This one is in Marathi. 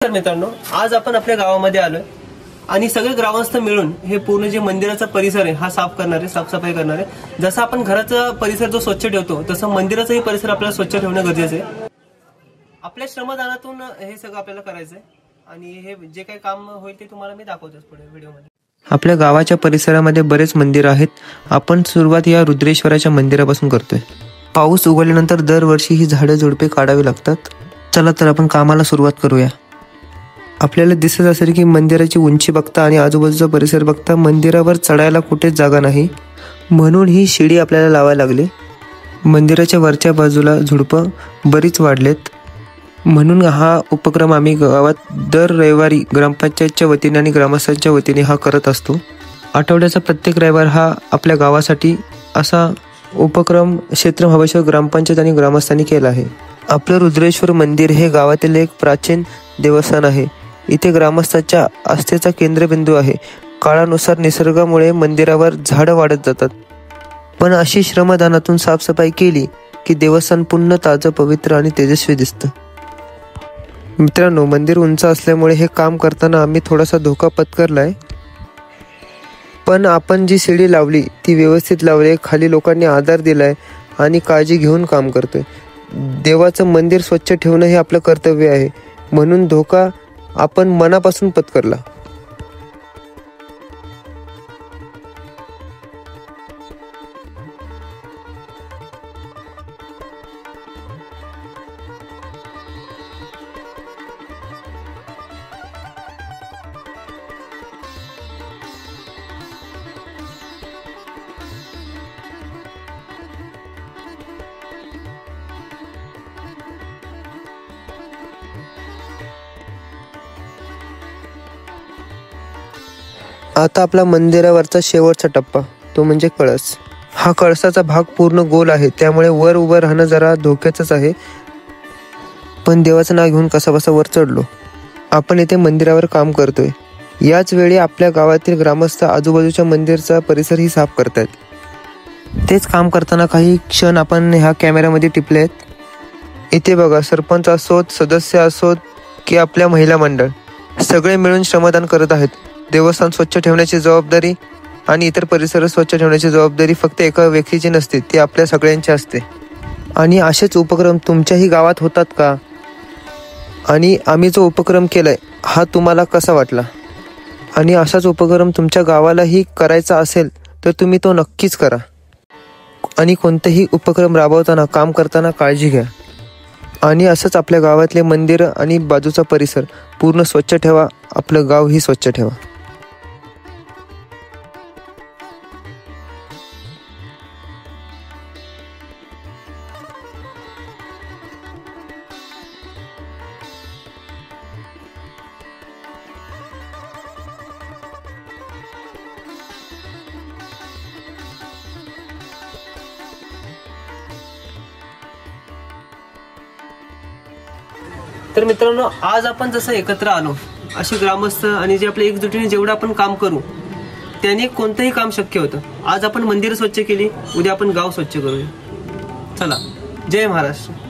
तर मित्रांनो, आज आपण आपल्या गावामध्ये आलोय आणि सगळे ग्रामस्थ मिळून हे पूर्ण जे मंदिराचा परिसर आहे हा साफ करणार आहे, साफसफाई करणार आहे। जसं आपण घराचा परिसर जो स्वच्छ ठेवतो तसं मंदिराचाही परिसर आपल्याला स्वच्छ ठेवणं गरजेचं आहे। आपल्या श्रमदानातून हे सगळं आपल्याला करायचं आहे आणि हे जे काही काम होईल ते तुम्हाला मी दाखवतोच पुढे व्हिडिओमध्ये। आपल्या गावाच्या परिसरामध्ये बरेच मंदिर आहेत। आपण सुरुवात या रुद्रेश्वराच्या मंदिरापासून करतोय। पाऊस उघडल्यानंतर दरवर्षी ही झाडे झुडपे काढावी लागतात। चला तर आपण कामाला सुरुवात करूया। आपल्याला दिसत असेल की मंदिराची उंची बघता आणि आजूबाजूचा परिसर बघता मंदिरावर चढायला कुठेच जागा नाही, म्हणून ही शिडी आपल्याला लावायला लागली। मंदिराच्या वरच्या बाजूला झुडपं बरीच वाढलेत, म्हणून हा उपक्रम आम्ही गावात दर रविवारी ग्रामपंचायतच्या वतीने आणि ग्रामस्थांच्या वतीने हा करत असतो। आठवड्याचा प्रत्येक रविवार हा आपल्या गावासाठी असा उपक्रम क्षेत्र महाबळेश्वर ग्रामपंचायत आणि ग्रामस्थांनी केला आहे। आपलं रुद्रेश्वर मंदिर हे गावातील एक प्राचीन देवस्थान आहे। इथे ग्रामस्थांच्या आस्थेचा केंद्रबिंदू आहे। काळानुसार निसर्गामुळे मंदिरावर झाडं वाढत जातात, पण अशी श्रमदानातून साफसफाई केली की देवस्थान पुन्हा ताजं, पवित्र आणि तेजस्वी दिसतं। मित्रांनो, मंदिर उंच असल्यामुळे हे काम करताना आम्ही थोडासा धोका पत्करलाय, पण आपण जी शिडी लावली ती व्यवस्थित लावली, खाली लोकांनी आधार दिलाय आणि काळजी घेऊन काम करतोय। देवाचं मंदिर स्वच्छ ठेवणं हे आपलं कर्तव्य आहे, म्हणून धोका आपण मनापासून पत्करला। आता आपला मंदिरावरचा शेवटचा टप्पा तो म्हणजे कळस। हा कळसाचा भाग पूर्ण गोल आहे, त्यामुळे वर उभं राहणं जरा धोक्याचंच आहे, पण देवाचं नाव घेऊन कसाबसा वर चढलो। आपण इथे मंदिरावर काम करतोय, याच वेळी आपल्या गावातील ग्रामस्थ आजूबाजूच्या मंदिरचा परिसरही साफ करतायत। तेच काम करताना काही क्षण आपण ह्या कॅमेऱ्यामध्ये टिपले आहेत। इथे बघा, सरपंच असोत, सदस्य असोत की आपल्या महिला मंडळ, सगळे मिळून श्रमदान करत आहेत। देवस्थान स्वच्छ ठेवण्याची जबाबदारी आणि इतर परिसर स्वच्छ ठेवण्याची जबाबदारी फक्त एका व्यक्तीची नसते, ती आपल्या सगळ्यांची असते। आणि असेच उपक्रम तुमच्याही गावात होतात का? आणि आम्ही जो उपक्रम केलाय हा तुम्हाला कसा वाटला? आणि असाच उपक्रम तुमच्या गावालाही करायचा असेल तर तुम्ही तो नक्कीच करा। आणि कोणतेही उपक्रम राबवताना, काम करताना काळजी घ्या। आणि असंच आपल्या गावातले मंदिर आणि बाजूचा परिसर पूर्ण स्वच्छ ठेवा, आपलं गावही स्वच्छ ठेवा। तर मित्रांनो, आज आपण जसं एकत्र आलो, अशी ग्रामस्थ आणि जे आपल्या एकजुटीने जेवढं आपण काम करू त्याने कोणतंही काम शक्य होतं। आज आपण मंदिर स्वच्छ केली, उद्या आपण गाव स्वच्छ करूया। चला, जय महाराष्ट्र।